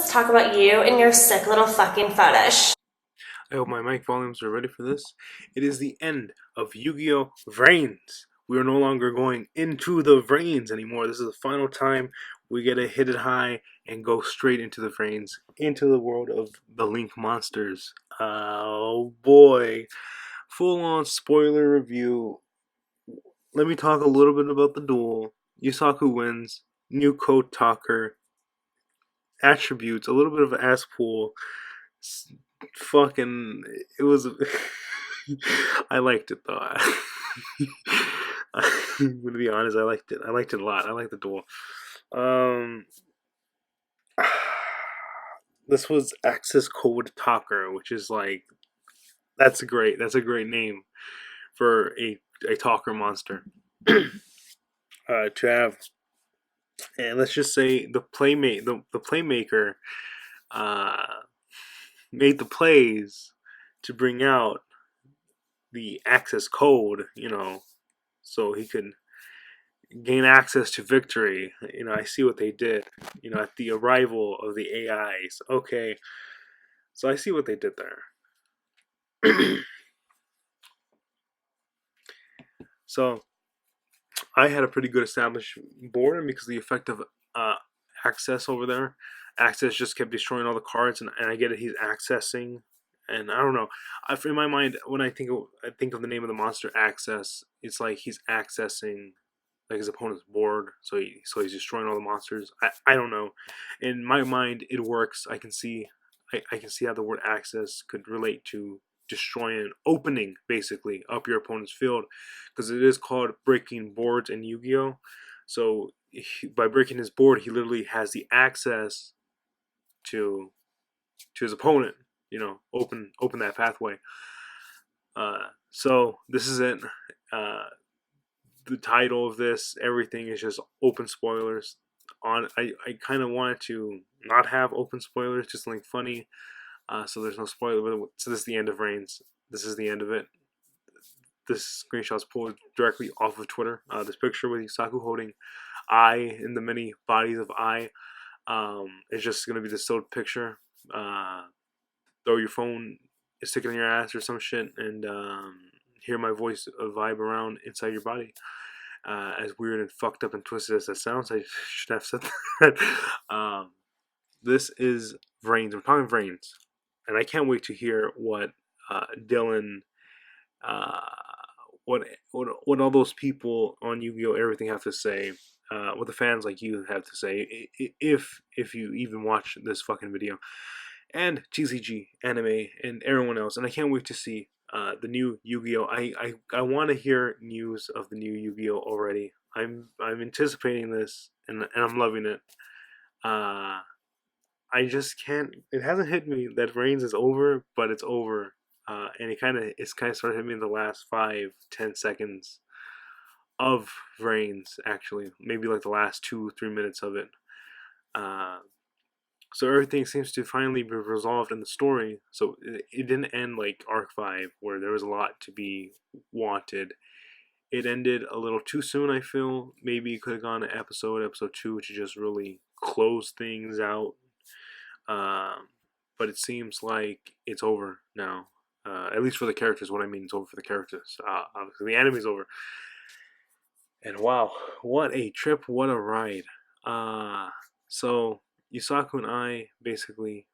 let's talk about you and your sick little fucking fetish. I hope my mic volumes are ready for this. It is the end of Yu-Gi-Oh! Vrains. We are no longer going into the Vrains anymore. This is the final time we get to hit it high and go straight into the Vrains, into the world of the Link monsters. Oh boy. Full on spoiler review. Let me talk a little bit about the duel. Yusaku wins. New code talker. Attributes. A little bit of an ass pool. Fucking it was I liked it though. I'm gonna be honest, I liked it a lot. I liked the duel. um this was access code talker, which is like that's a great name for a talker monster. To have, and let's just say the playmaker uh made the plays to bring out the access code, so he could gain access to victory. I see what they did, at the arrival of the AIs. Okay, so I see what they did there. So I had a pretty good established board, and because of the effect of uh, access over there, access just kept destroying all the cards, and I get it. He's accessing, and I don't know. In my mind, when I think of the name of the monster, access, it's like he's accessing like his opponent's board, so he's destroying all the monsters. I don't know. In my mind, it works. I can see how the word access could relate to destroying, opening basically up your opponent's field, because it is called breaking boards in Yu-Gi-Oh. So by breaking his board, he literally has the access to his opponent. Open that pathway. So this is it. Uh, the title of this, everything is just open spoilers. I kind of wanted to not have open spoilers, just something funny. So there's no spoiler. So this is the end of Vrains. This is the end of it. This screenshot is pulled directly off of Twitter. This picture with Yusaku holding I in the many bodies of I. It's just gonna be the still picture. Throw your phone, stick it in your ass or some shit, and hear my voice vibe around inside your body. As weird and fucked up and twisted as that sounds, I should have said that. This is Vrains. We're talking Vrains, and I can't wait to hear what Dylan, uh, what all those people on Yu-Gi-Oh! Everything have to say. What the fans like you have to say, if you even watch this fucking video, and TCG anime and everyone else, and I can't wait to see the new Yu-Gi-Oh. I want to hear news of the new Yu-Gi-Oh already. I'm anticipating this, and I'm loving it. Uh, I just can't. It hasn't hit me that Reigns is over, but it's over. And it's kind of started hitting me in the last 5-10 seconds of Reigns. Actually, maybe like the last 2-3 minutes of it. Uh, so everything seems to finally be resolved in the story. So it didn't end like Arc 5, where there was a lot to be wanted. It ended a little too soon, I feel. Maybe it could have gone to episode 2, to just really close things out. But it seems like it's over now. At least for the characters. What I mean, it's over for the characters. Obviously, the anime's over. And wow, what a trip! What a ride! So Yusaku and I basically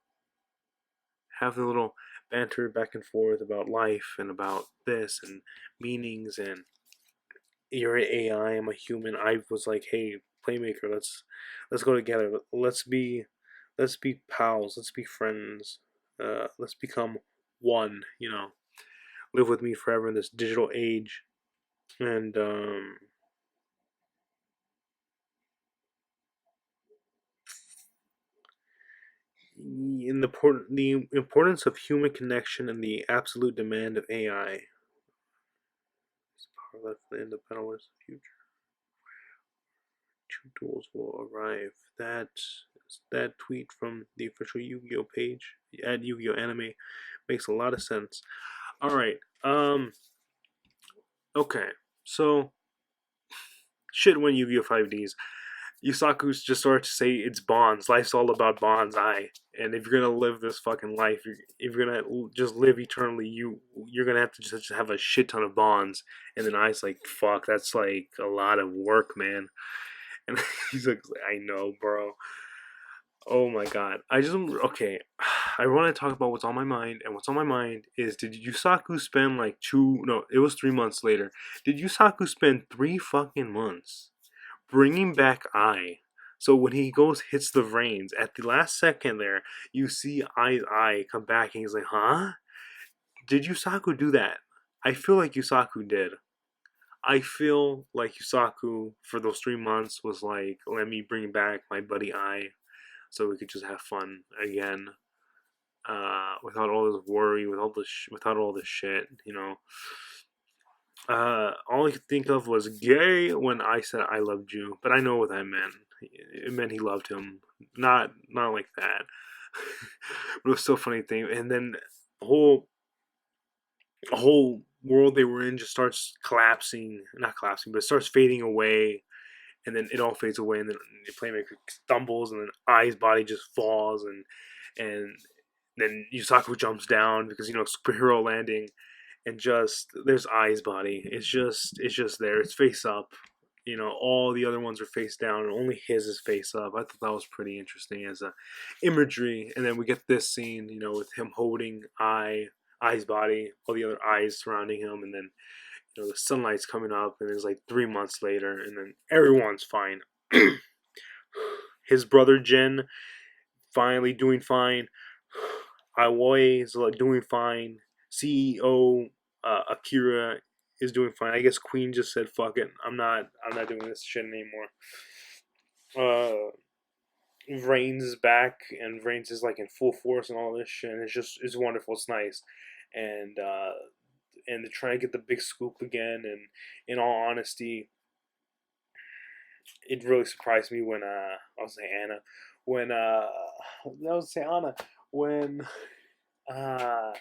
have the little banter back and forth about life and about this and meanings, and you're an AI, I'm a human. I was like, hey, playmaker, let's go together. Let's be pals. Let's be friends. Let's become one. Live with me forever in this digital age. And in the importance of human connection and the absolute demand of AI. Power left the end of battle is the future. Two duels will arrive. That tweet from the official Yu-Gi-Oh page at Yu-Gi-Oh Anime makes a lot of sense. All right. Okay. So shit went Yu-Gi-Oh 5Ds. Yusaku just started to say it's bonds. Life's all about bonds. And if you're gonna live this fucking life, if you're gonna just live eternally, you're gonna have to just have a shit ton of bonds. And then I's like, fuck, that's like a lot of work, man. And he's like, I know, bro. Oh my god. Okay. I want to talk about what's on my mind, and what's on my mind is, did Yusaku spend like no, it was 3 months later. Did Yusaku spend 3 fucking months bringing back Ai? So when he goes, hits the reins, at the last second there, you see Ai's eye come back, and he's like, huh? Did Yusaku do that? I feel like Yusaku did. I feel like Yusaku, for those 3 months, was like, let me bring back my buddy Ai so we could just have fun again, without all this worry, without all this shit, you know. All I could think of was gay when I said I loved you, but I know what that meant. It meant he loved him, not like that. But it was still a funny thing. And then the whole world they were in just starts collapsing, not collapsing, but it starts fading away. And then it all fades away, and then the playmaker stumbles, and then Ai's body just falls, and then Yusaku jumps down because, superhero landing, and just there's Ai's body. It's just there. It's face up. All the other ones are face down, and only his is face up. I thought that was pretty interesting as a imagery. And then we get this scene, with him holding Ai's body, all the other eyes surrounding him, and then the sunlight's coming up, and it's like 3 months later, and then everyone's fine. His brother Jin finally doing fine. Iwoi is doing fine. CEO Akira is doing fine. I guess Queen just said, "Fuck it, I'm not doing this shit anymore." Vrains is back, and Vrains is like in full force and all this shit. And it's wonderful. It's nice, and they're trying to get the big scoop again. And in all honesty, it really surprised me when I was saying Anna, when I was saying Anna, when uh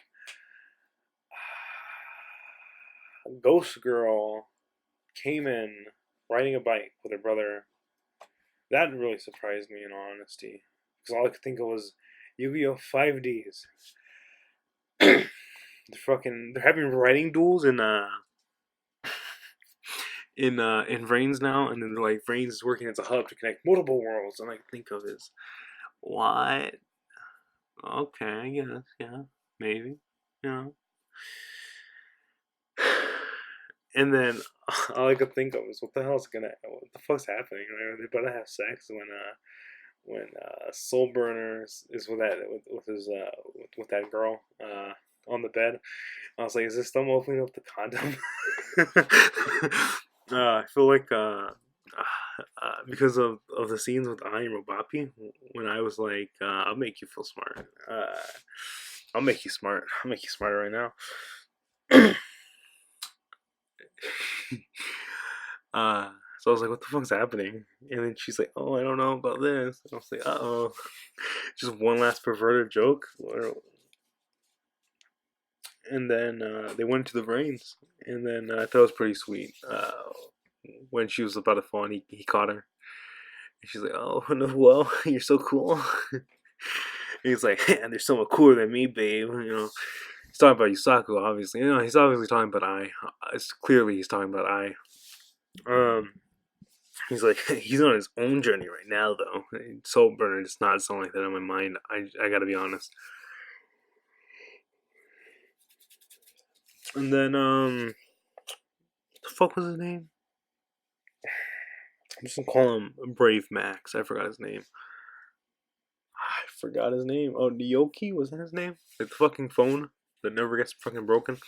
Ghost Girl came in riding a bike with her brother. That really surprised me, in all honesty, because all I could think of was Yu-Gi-Oh! 5Ds. They're having writing duels in Vrains now, and then they're like, Vrains is working as a hub to connect multiple worlds, and I think of is, what? Okay, I guess, yeah, maybe, yeah. And then all I could think of is, what the fuck's happening? Are they about to have sex when Soul Burner is with that girl on the bed? I was like, is this them opening up the condom? I feel like because of the scenes with Ai and Robapi, when I was like, I'll make you feel smart. I'll make you smart. I'll make you smarter right now. So I was like, what the fuck's happening? And then she's like, oh, I don't know about this. And I was like, uh-oh. Just one last perverted joke. And then they went to the brains. And then I thought it was pretty sweet. When she was about to fall, and he caught her. And she's like, oh, no, well, you're so cool. And he's like, and there's someone cooler than me, babe. He's talking about Yusaku, obviously. He's obviously talking about Ai. It's clearly he's talking about Ai. He's like, he's on his own journey right now, though. Soul Burner does not sound like that in my mind. I gotta be honest. And then, what the fuck was his name? I'm just gonna call him Brave Max. I forgot his name. Oh, Nyoki? Was that his name? Like the fucking phone that never gets fucking broken.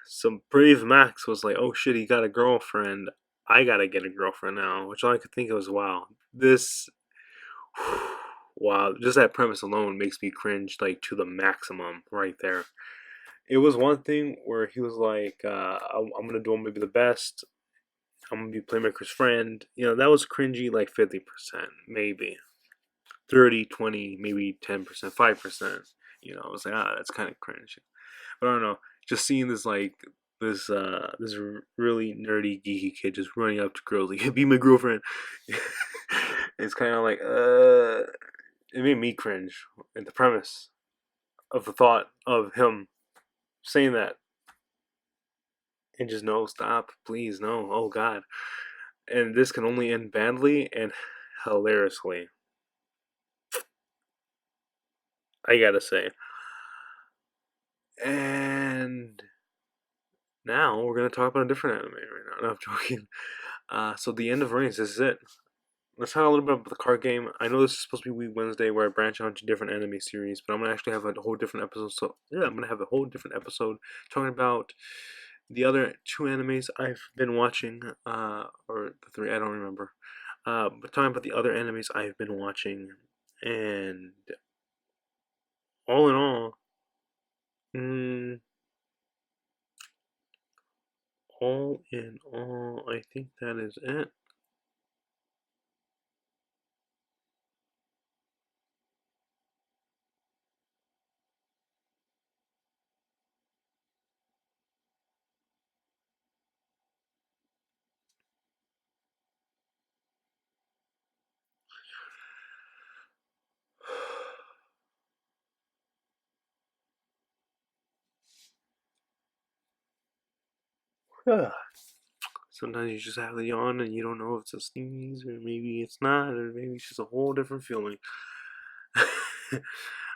So Brave Max was like, oh shit, he got a girlfriend. I gotta get a girlfriend now. Which all I could think of was, wow, wow, just that premise alone makes me cringe, like, to the maximum right there. It was one thing where he was like, I'm gonna do maybe the best. I'm gonna be Playmaker's friend. That was cringy, like 50%, maybe 30, 20, maybe 10%, 5%. I was like, that's kind of cringe. But I don't know. Just seeing this, like, this really nerdy geeky kid just running up to girls like, "Be my girlfriend." It's kind of like it made me cringe at the premise of the thought of him saying that, and just no, stop, please, no, oh god. And this can only end badly and hilariously, I gotta say. And now we're gonna talk about a different anime right now. No, I'm joking. So the end of Reigns, this is it. Let's talk a little bit about the card game. I know this is supposed to be Weeb Wednesday where I branch out into different anime series, but I'm gonna actually have a whole different episode. So yeah, I'm gonna have a whole different episode talking about the other two animes I've been watching, or the three, I don't remember. But talking about the other animes I've been watching, and all in all, mm, I think that is it. Sometimes you just have the yawn and you don't know if it's a sneeze or maybe it's not, or maybe it's just a whole different feeling.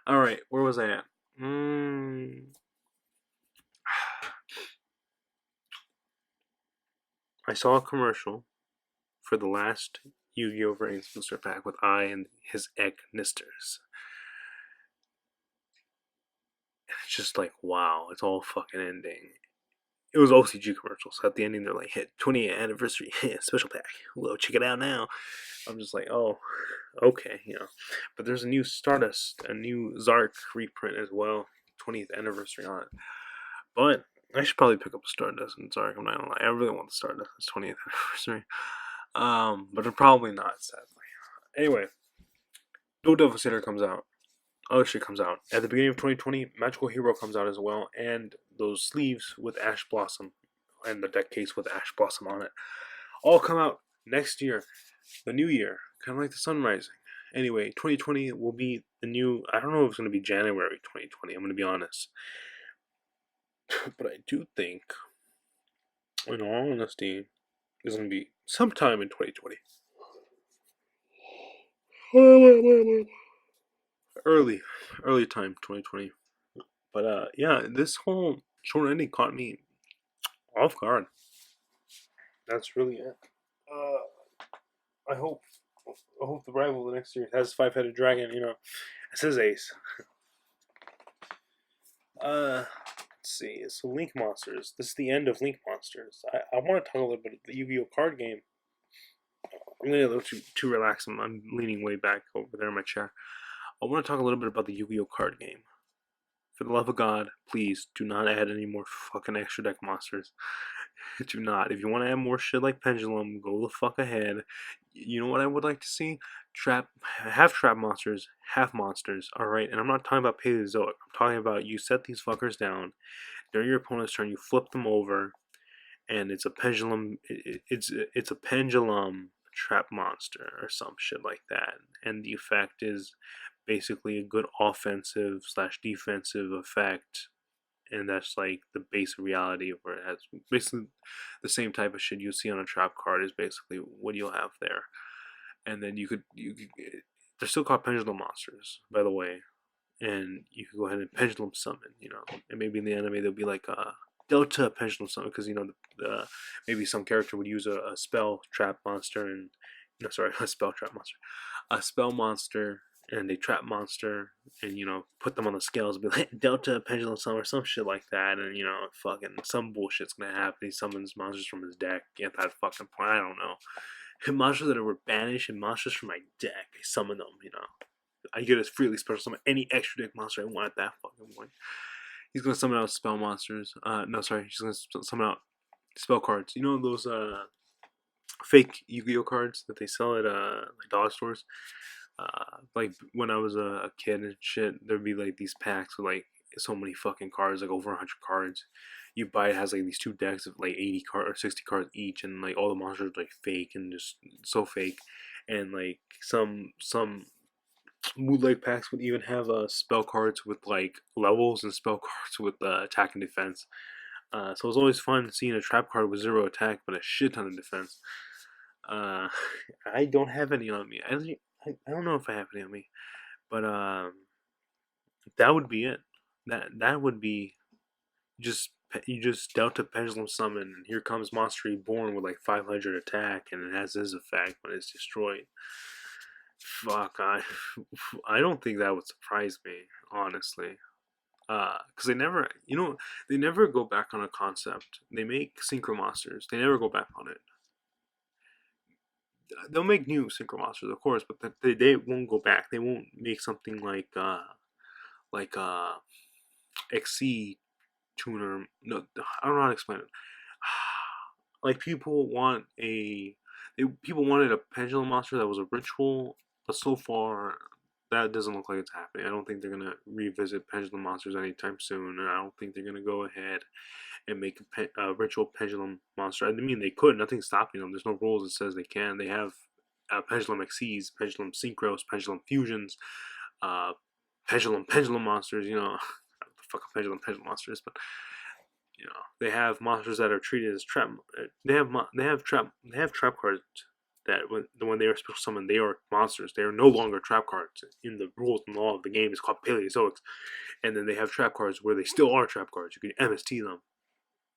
All right, where was I at? I saw a commercial for the last Yu-Gi-Oh! Vrains booster pack with I and his egg nisters. And it's just like, wow, it's all fucking ending. It was OCG commercials. At the ending, they're like, hit 20th anniversary special pack. Whoa, check it out now. I'm just like, oh, okay, you know. But there's a new Stardust, a new Zark reprint as well, 20th anniversary on it. But I should probably pick up a Stardust and Zark. I'm not gonna lie, I really want the Stardust. It's 20th anniversary. But I'm probably not, sadly. Anyway, No Devastator comes out. Other shit comes out at the beginning of 2020. Magical Hero comes out as well, and those sleeves with Ash Blossom and the deck case with Ash Blossom on it all come out next year, the new year, kind of like the sun rising. Anyway, 2020 will be the new. I don't know if it's going to be January 2020. I'm going to be honest, but I do think, in all honesty, it's going to be sometime in 2020. Early, early time 2020. But yeah, this whole short ending caught me off guard. That's really it. I hope the rival of the next year has 5-headed dragon. You know, it's his ace. Let's see. So Link Monsters. This is the end of Link Monsters. I want to talk a little bit of the Yu-Gi-Oh card game. I'm getting a little too relaxed. I'm leaning way back over there in my chair. I want to talk a little bit about the Yu-Gi-Oh card game. For the love of God, please do not add any more fucking extra deck monsters. Do not. If you want to add more shit like Pendulum, go the fuck ahead. You know what I would like to see? Half trap monsters, half monsters. All right, and I'm not talking about Paleozoic. I'm talking about you set these fuckers down during your opponent's turn. You flip them over, and it's a pendulum. It's a pendulum trap monster or some shit like that, and the effect is basically a good offensive slash defensive effect, and that's like the base reality of where it has basically the same type of shit you see on a trap card is basically what you'll have there. And then you could they're still called pendulum monsters, by the way, and you could go ahead and pendulum summon, you know, and maybe in the anime they'll be like Delta pendulum summon because you know maybe some character would use a spell trap monster and no sorry a spell trap monster, a spell monster and a trap monster, and you know put them on the scales, be like Delta pendulum summon or some shit like that, and you know fucking some bullshit's gonna happen. He summons monsters from his deck at that fucking point. I don't know. Monsters that were banished and monsters from my deck. I summon them, you know. I get to freely special summon any extra deck monster I want at that fucking point. He's gonna summon out spell monsters. No, sorry, he's gonna summon out spell cards. You know those fake Yu-Gi-Oh cards that they sell at like dollar stores. Like when I was a kid and shit, there'd be like these packs with like so many fucking cards, like over 100 cards. You buy it, has like these two decks of like 80 cards or 60 cards each, and like all the monsters are like fake and just so fake. And like some bootleg packs would even have spell cards with like levels and spell cards with attack and defense. So it's always fun seeing a trap card with 0 attack but a shit ton of defense. Uh, I don't have any on me. I don't know if I have any on me, but that would be it. That would be just you just dealt a pendulum summon, and here comes Monster Reborn with like 500 attack, and it has his effect when it's destroyed. Fuck, I don't think that would surprise me, honestly. Because they never go back on a concept. They make synchro monsters. They never go back on it. They'll make new synchro monsters, of course, but they won't go back. They won't make something like XC tuner. No, I don't know how to explain it. Like people wanted a pendulum monster that was a ritual, but so far that doesn't look like it's happening. I don't think they're gonna revisit pendulum monsters anytime soon, and I don't think they're gonna go ahead and make a ritual pendulum monster. I mean, they could. Nothing's stopping them. There's no rules that says they can. They have pendulum XCs, pendulum synchros, pendulum fusions, uh, pendulum monsters. You know, the fuck a pendulum monster is, but you know, they have monsters that are treated as trap. They have trap cards that when they are special summoned, they are monsters. They are no longer trap cards in the rules and law of the game. It's called Paleozoics, and then they have trap cards where they still are trap cards. You can MST them.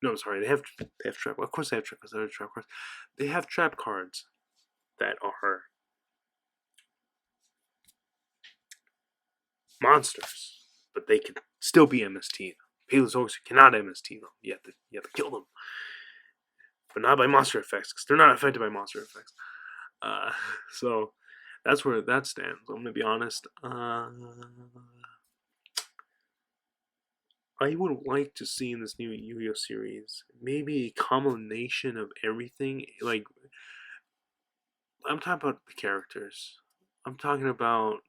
No, I'm sorry. They have trap. Of course, they have trap cards. They have trap cards. They have trap cards that are monsters, but they can still be MST. Paleozoics cannot MST them. You have to kill them, but not by monster effects because they're not affected by monster effects. So that's where that stands. I'm gonna be honest. I would like to see in this new Yu-Gi-Oh series maybe a combination of everything. Like I'm talking about the characters. I'm talking about.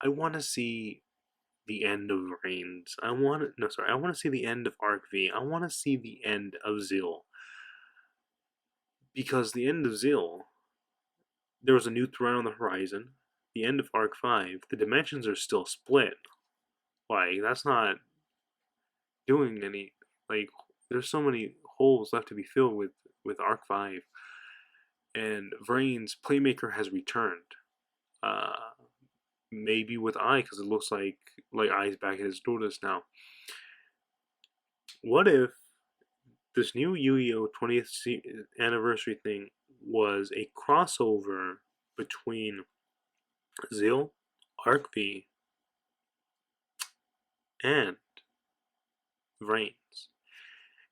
I want to see the end of Reigns. I want to see the end of Arc V. I want to see the end of Zeal. Because the end of Zeal, there was a new threat on the horizon. The end of Arc 5, the dimensions are still split. Like, that's not doing any. Like, there's so many holes left to be filled with Arc 5. And Vrain's Playmaker has returned. Maybe with Eye, because it looks like Eye's back at his Lotus now. What if this new Yu-Gi-Oh 20th anniversary thing was a crossover between Zeal, Arc V, and Vrains?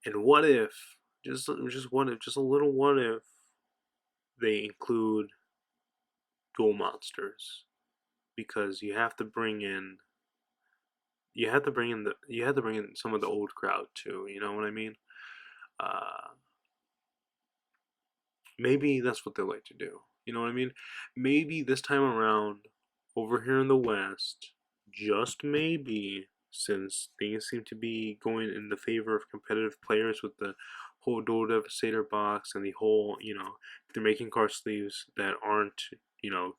And what if, just what if, just a little what if, they include dual monsters? Because you have to bring in some of the old crowd too. You know what I mean? Maybe that's what they like to do. You know what I mean? Maybe this time around, over here in the West, just maybe, since things seem to be going in the favor of competitive players with the whole Dual Devastator box and the whole, they're making card sleeves that aren't,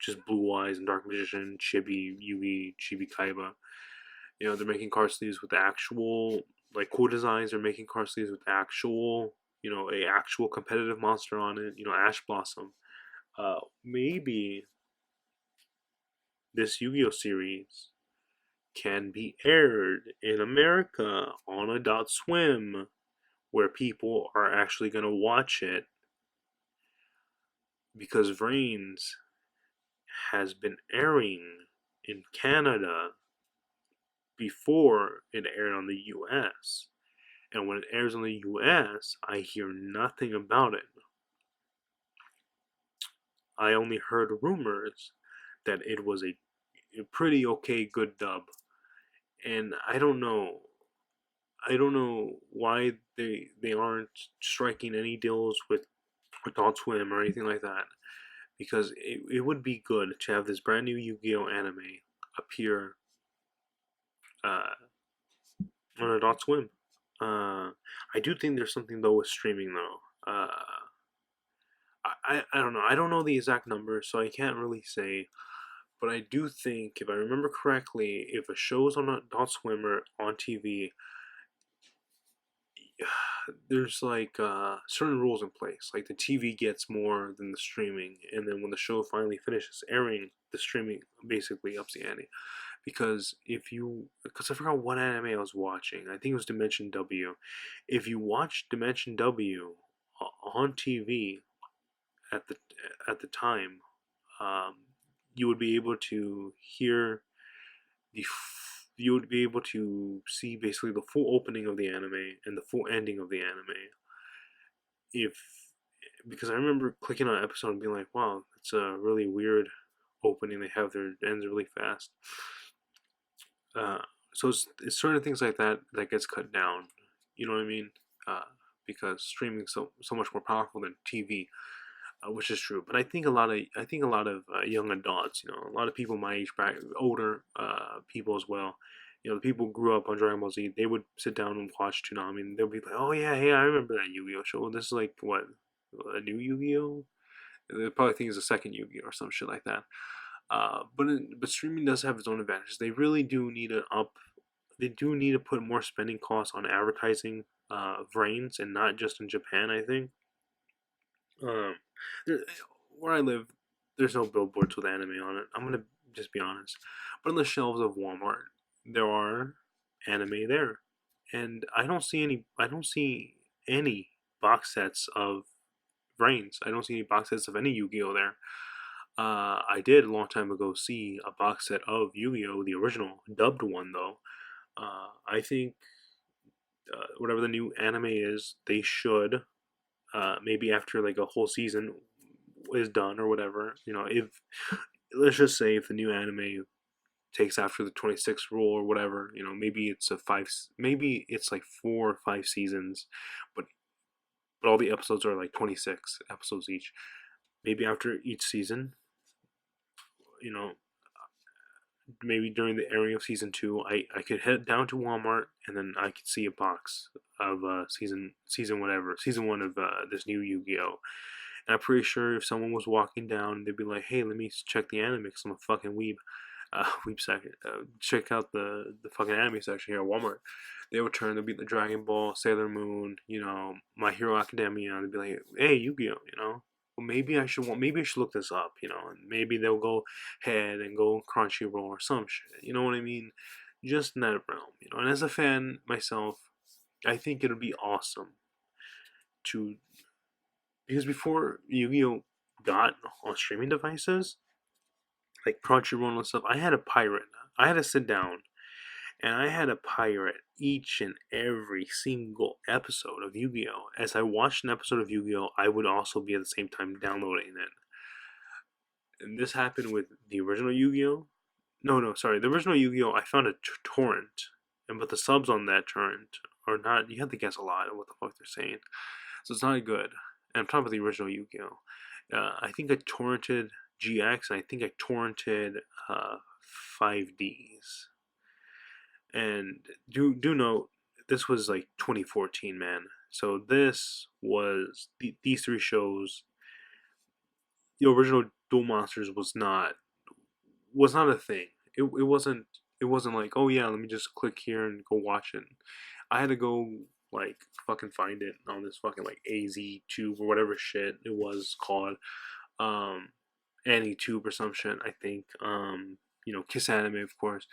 just Blue Eyes and Dark Magician, Chibi, Yugi, Chibi Kaiba. They're making card sleeves with the actual, like, cool designs. They're making card sleeves with actual, a actual competitive monster on it, Ash Blossom. Maybe this Yu-Gi-Oh series can be aired in America on Adult Swim, where people are actually going to watch it, because Vrains has been airing in Canada before it aired on the US. And when it airs on the US, I hear nothing about it. I only heard rumors that it was a pretty okay good dub. And I don't know why they aren't striking any deals with Adult Swim or anything like that, because it would be good to have this brand new Yu-Gi-Oh anime appear on Adult Swim. I do think there's something though with streaming though. I don't know. I don't know the exact number, so I can't really say. But I do think, if I remember correctly, if a show is on Adult Swim or on TV, there's like certain rules in place. Like the TV gets more than the streaming, and then when the show finally finishes airing, the streaming basically ups the ante. Because I forgot what anime I was watching. I think it was Dimension W. If you watch Dimension W on TV at the time, um, you would be able to hear you would be able to see basically the full opening of the anime and the full ending of the anime. If Because I remember clicking on an episode and being like, "Wow, it's a really weird opening. They have their ends really fast." Uh, so it's certain things like that that gets cut down. You know what I mean? Uh, because streaming so much more powerful than TV, which is true. But I think a lot of young adults, a lot of people my age bracket, older people as well. The people who grew up on Dragon Ball Z, they would sit down and watch Toonami, and they'll be like, "Oh yeah, hey, I remember that Yu-Gi-Oh show. This is like what, a new Yu-Gi-Oh." They probably think it's a second Yu-Gi-Oh or some shit like that. But streaming does have its own advantages. They really do need to up. They do need to put more spending costs on advertising Vrains, and not just in Japan. I think. Um, there, where I live, there's no billboards with anime on it. I'm gonna just be honest. But on the shelves of Walmart, there are anime there, and I don't see any. I don't see any box sets of Vrains. I don't see any box sets of any Yu-Gi-Oh there. I did a long time ago see a box set of Yu-Gi-Oh, the original dubbed one though. I think whatever the new anime is, they should maybe after like a whole season is done or whatever. If let's just say if the new anime takes after the 26 rule or whatever, maybe it's like 4 or 5 seasons, but all the episodes are like 26 episodes each. Maybe after each season, you know, maybe during the airing of season 2, I could head down to Walmart and then I could see a box of season 1 of this new Yu-Gi-Oh. And I'm pretty sure if someone was walking down, they'd be like, "Hey, let me check the anime because I'm a fucking weeb." Weeb section. Check out the fucking anime section here at Walmart. They would turn to be the Dragon Ball, Sailor Moon, My Hero Academia, and they'd be like, "Hey, Yu-Gi-Oh, well, maybe I should look this up, and maybe they'll go ahead and go Crunchyroll or some shit. You know what I mean? Just in that realm. And as a fan myself, I think it'd be awesome to because before Yu-Gi-Oh got on streaming devices like Crunchyroll and stuff, I had a pirate. I had to sit down and I had to pirate each and every single episode of Yu-Gi-Oh. As I watched an episode of Yu-Gi-Oh, I would also be at the same time downloading it. And this happened with the original Yu-Gi-Oh. No, sorry, the original Yu-Gi-Oh. I found a torrent, but the subs on that torrent are not. You have to guess a lot of what the fuck they're saying, so it's not good. And I'm talking about the original Yu-Gi-Oh. I think I torrented GX, and I think I torrented 5Ds. And do note, this was like 2014, man. So this was these three shows. The original Duel Monsters was not a thing. It wasn't like, oh yeah, let me just click here and go watch it. I had to go like fucking find it on this fucking like AZ tube or whatever shit it was called. Um AnyTube or some shit, I think. Kiss Anime, of course.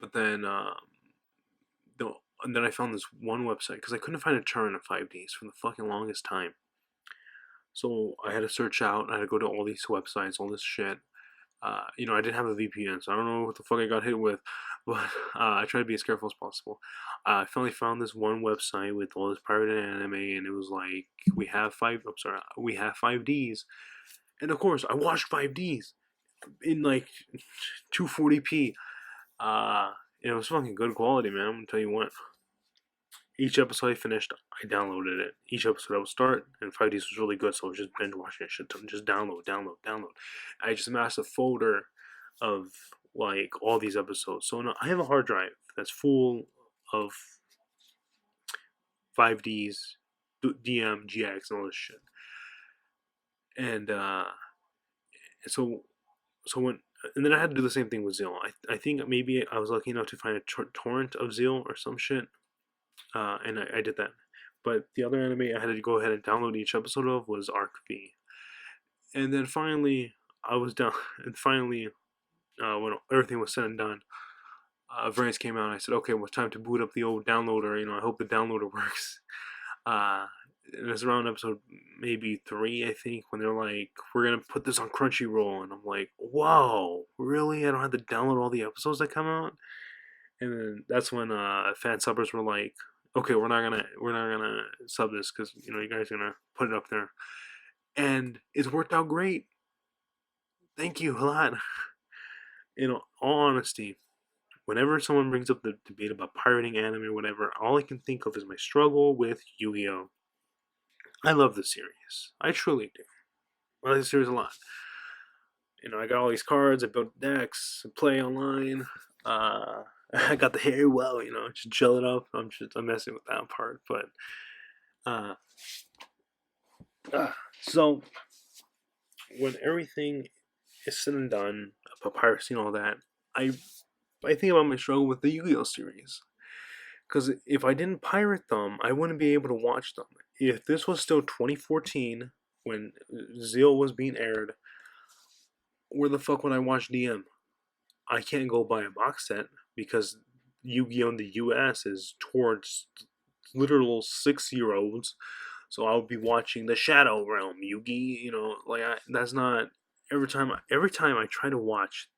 But then the and then I found this one website because I couldn't find a turn of 5Ds for the fucking longest time. So I had to search out. I had to go to all these websites, all this shit. I didn't have a VPN, so I don't know what the fuck I got hit with, but I tried to be as careful as possible. I finally found this one website with all this pirated anime, and it was like, we have 5Ds, and of course I watched 5Ds in like 240p. It was fucking good quality, man. I'm gonna tell you what. Each episode I finished, I downloaded it. Each episode I would start, and 5Ds was really good, so I was just binge watching it. Shit, just download. I just amassed a folder of like all these episodes. So no, I have a hard drive that's full of 5Ds, DM, GX, and all this shit. And so when and then I had to do the same thing with Zeal. I think maybe I was lucky enough to find a torrent of Zeal or some shit, and I did that. But the other anime I had to go ahead and download each episode of was Arc V. And then finally, I was done. And finally, when everything was said and done, Variants came out and I said, okay, well, it's time to boot up the old downloader. I hope the downloader works. And it's around episode maybe 3, I think, when they're like, we're going to put this on Crunchyroll. And I'm like, whoa, really? I don't have to download all the episodes that come out? And then that's when fan subbers were like, okay, we're not gonna sub this because you guys are gonna put it up there, and it's worked out great. Thank you a lot. In all honesty, whenever someone brings up the debate about pirating anime or whatever, all I can think of is my struggle with Yu-Gi-Oh. I love the series. I truly do. I like the series a lot. I got all these cards. I built decks. I play online. I got the hair well, just gel it up. I'm messing with that part, but so when everything is said and done, about piracy and all that, I think about my struggle with the Yu-Gi-Oh series, because if I didn't pirate them, I wouldn't be able to watch them. If this was still 2014 when Zeal was being aired, where the fuck would I watch DM? I can't go buy a box set because Yu-Gi-Oh in the US is towards literal 6-year-olds. So I'll be watching the Shadow Realm Yu-Gi. That's not every time I try to watch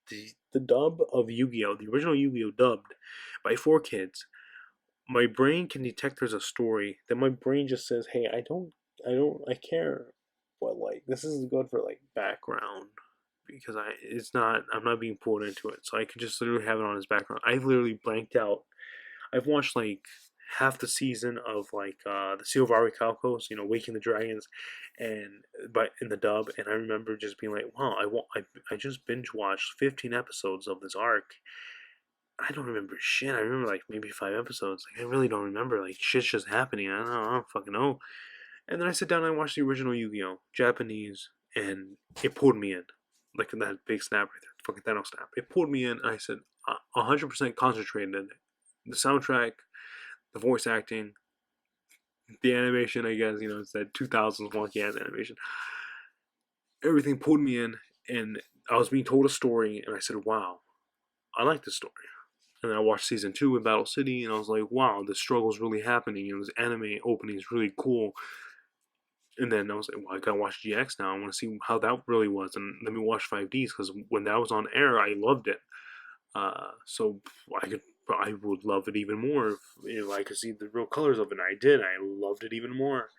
the dub of Yu-Gi-Oh, the original Yu-Gi-Oh dubbed by 4Kids, my brain can detect there's a story. Then my brain just says, "Hey, I care." But this is good for background, because I'm not being pulled into it, so I could just literally have it on as background. I've literally blanked out. I've watched half the season of the Seal of Aricalcos, Waking the Dragons, but in the dub, and I remember just being like, wow, I just binge watched 15 episodes of this arc. I don't remember shit. I remember maybe 5 episodes. I really don't remember. Shit's just happening. I don't fucking know. And then I sit down and I watch the original Yu-Gi-Oh! Japanese, and it pulled me in. That big snap right there, fucking Thanos snap. It pulled me in, and I said, 100% concentrated. The soundtrack, the voice acting, the animation, I guess, it's that 2000s wonky ass animation. Everything pulled me in, and I was being told a story, and I said, wow, I like this story. And then I watched season 2 in Battle City, and I was like, wow, the struggle's really happening, this anime opening is really cool. And then I was like, well, I gotta watch GX now. I want to see how that really was. And let me watch 5Ds, because when that was on air, I loved it. So I would love it even more if I could see the real colors of it. And I did. I loved it even more.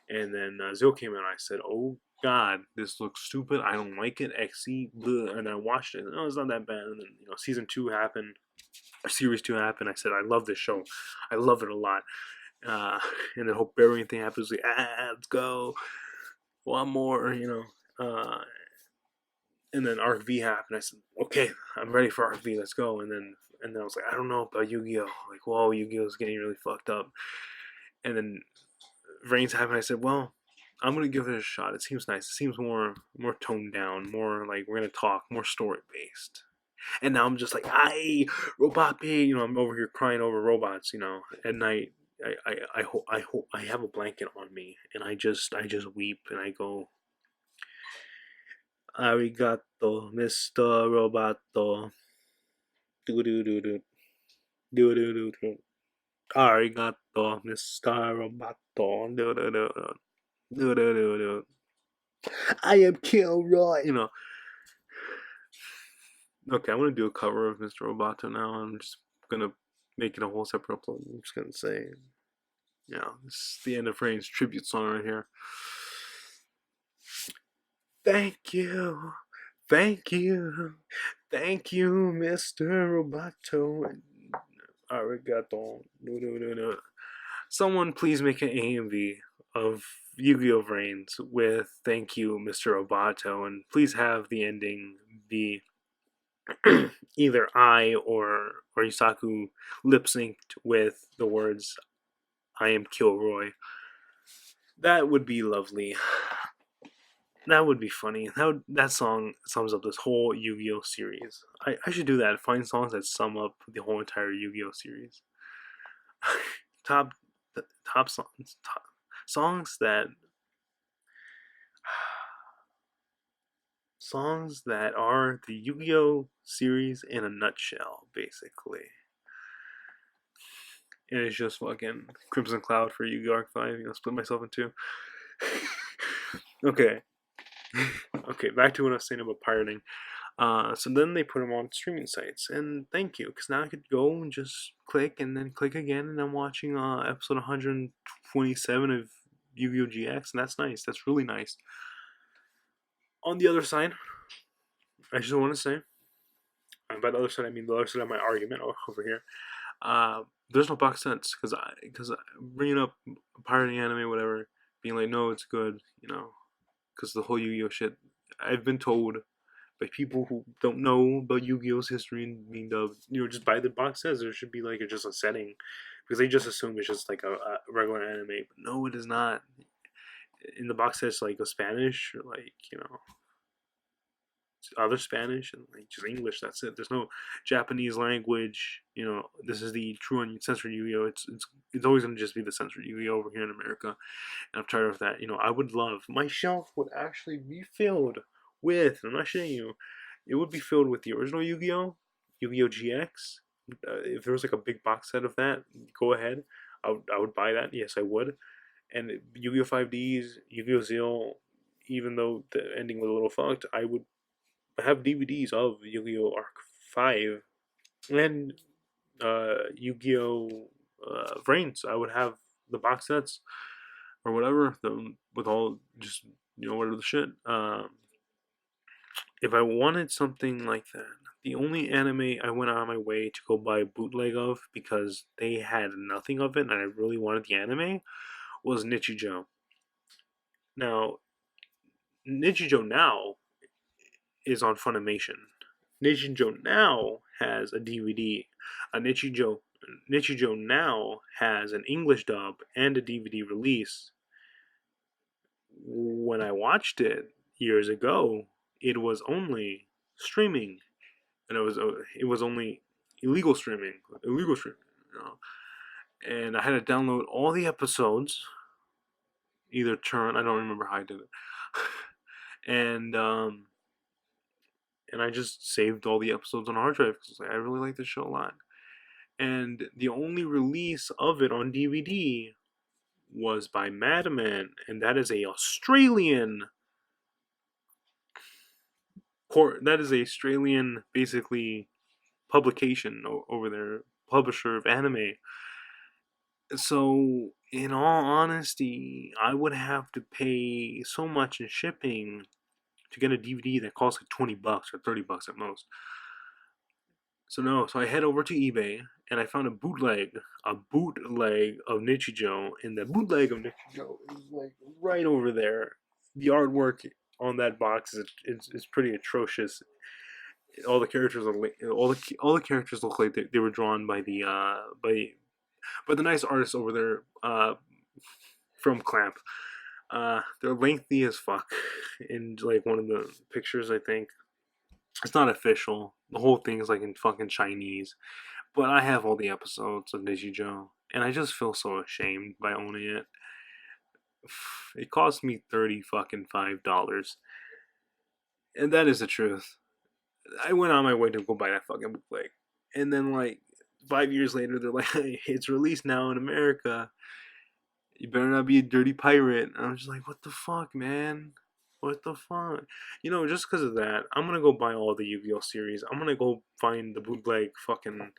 And then Zil came in, and I said, oh God, this looks stupid. I don't like it. XC, bleh. And I watched it. And it's not that bad. And then season 2 happened. Series 2 happened. I said, I love this show. I love it a lot. And then hope everything happens. Let's go. One more, and then Arc V happened. I said, okay, I'm ready for Arc V. Let's go. And then I was like, I don't know about Yu-Gi-Oh. Whoa, Yu-Gi-Oh's getting really fucked up. And then Vrains happened. I said, well, I'm gonna give it a shot. It seems nice. It seems more toned down. More we're gonna talk. More story based. And now I'm just like, aye, robot pig. I'm over here crying over robots. At night. I have a blanket on me, and I just weep, and I go, arigato, Mr. Roboto. Do do do do do do do do. Arigato, Mr. Roboto. Do do do do do do do. I am Kilroy. Okay, I'm gonna do a cover of Mr. Roboto now. I'm just gonna make it a whole separate upload. I'm just gonna say, this is the End of VRAINS tribute song right here. Thank you, Mr. Roboto. Arigato. No. Someone please make an AMV of Yu-Gi-Oh! VRAINS with thank you, Mr. Roboto, and please have the ending be either I or Yusaku lip synced with the words "I am Kilroy." That would be lovely. That would be funny. That song sums up this whole Yu-Gi-Oh series. I should do that. Find songs that sum up the whole entire Yu-Gi-Oh series. top top songs, songs that songs that are the Yu-Gi-Oh series in a nutshell, basically. And it's just fucking Crimson Cloud for Yu-Gi-Oh! Arc 5. Split myself in two. Okay. Okay, back to what I was saying about pirating. So then they put them on streaming sites, and thank you, because now I could go and just click and then click again, and I'm watching episode 127 of Yu-Gi-Oh! GX, and that's nice. That's really nice. On the other side, I just want to say, by the other side, I mean the other side of my argument over here. There's no box sets because bringing up pirating anime, whatever, being like, no, it's good, because the whole Yu-Gi-Oh shit. I've been told by people who don't know about Yu-Gi-Oh's history and being dubbed, just by the box sets, there should be like just a setting, because they just assume it's just like a regular anime. But no, it is not. In the box sets, like a Spanish or like other Spanish and like just English. That's it. There's no Japanese language. This is the true uncensored Yu-Gi-Oh. It's always gonna just be the censored Yu-Gi-Oh over here in America, and I'm tired of that. I would love my shelf would actually be filled with. I'm not shitting you. It would be filled with the original Yu-Gi-Oh, Yu-Gi-Oh GX. If there was like a big box set of that, go ahead. I would buy that. Yes, I would. And Yu-Gi-Oh 5Ds, Yu-Gi-Oh Zeal, even though the ending was a little fucked, I would have DVDs of Yu-Gi-Oh! Arc 5 and Yu-Gi-Oh! VRAINS. I would have the box sets or whatever with all just whatever the shit. If I wanted something like that, the only anime I went out of my way to go buy a bootleg of because they had nothing of it and I really wanted the anime was Nichijou. Now, Nichijou now is on Funimation. Nichijou now has a DVD. Nichijou now has an English dub and a DVD release. When I watched it years ago, it was only streaming, and it was only illegal streaming. And I had to download all the episodes, either turn. I don't remember how I did it, and I just saved all the episodes on a hard drive because I really like this show a lot. And the only release of it on DVD was by Madman, and that is a Australian basically publication over there, publisher of anime. So, in all honesty, I would have to pay so much in shipping to get a DVD that costs like $20 or $30 at most. So no, so I head over to eBay and I found a bootleg of Nichijou, and the bootleg of Nichijou is like right over there. The artwork on that box is pretty atrocious. All the characters are all the characters look like they were drawn by the nice artists over there from Clamp. They're lengthy as fuck in like one of the pictures, I think. It's not official. The whole thing is like in fucking Chinese. But I have all the episodes of Nichijou, and I just feel so ashamed by owning it. It cost me $35, and that is the truth. I went on my way to go buy that fucking bootleg, and then like 5 years later, they're like, hey, "It's released now in America. You better not be a dirty pirate." And I'm just like, "What the fuck, man? What the fuck?" Just because of that, I'm gonna go buy all the Yu-Gi-Oh series. I'm gonna go find the bootleg fucking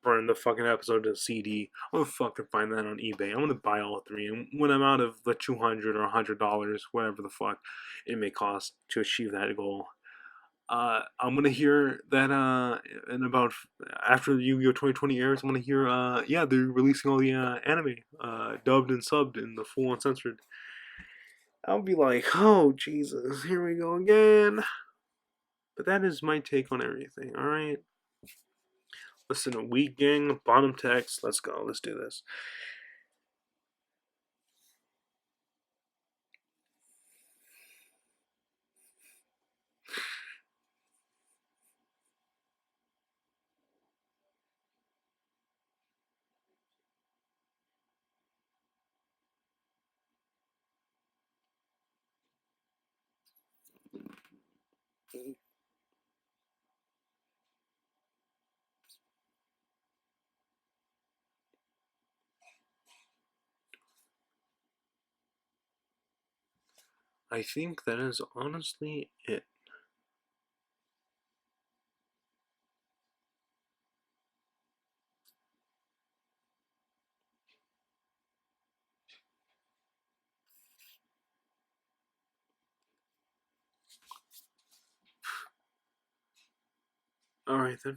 burn the fucking episode to the CD. I'm gonna fucking find that on eBay. I'm gonna buy all three. And when I'm out of the $200 or $100, whatever the fuck it may cost to achieve that goal, I'm gonna hear that in about after Yu-Gi-Oh 2020 airs, I'm gonna hear yeah, they're releasing all the anime dubbed and subbed in the full uncensored. I'll be like, oh Jesus, here we go again. But that is my take on everything, alright? Listen, a weak gang, bottom text. Let's go. Let's do this. I think that is honestly it. Alright then.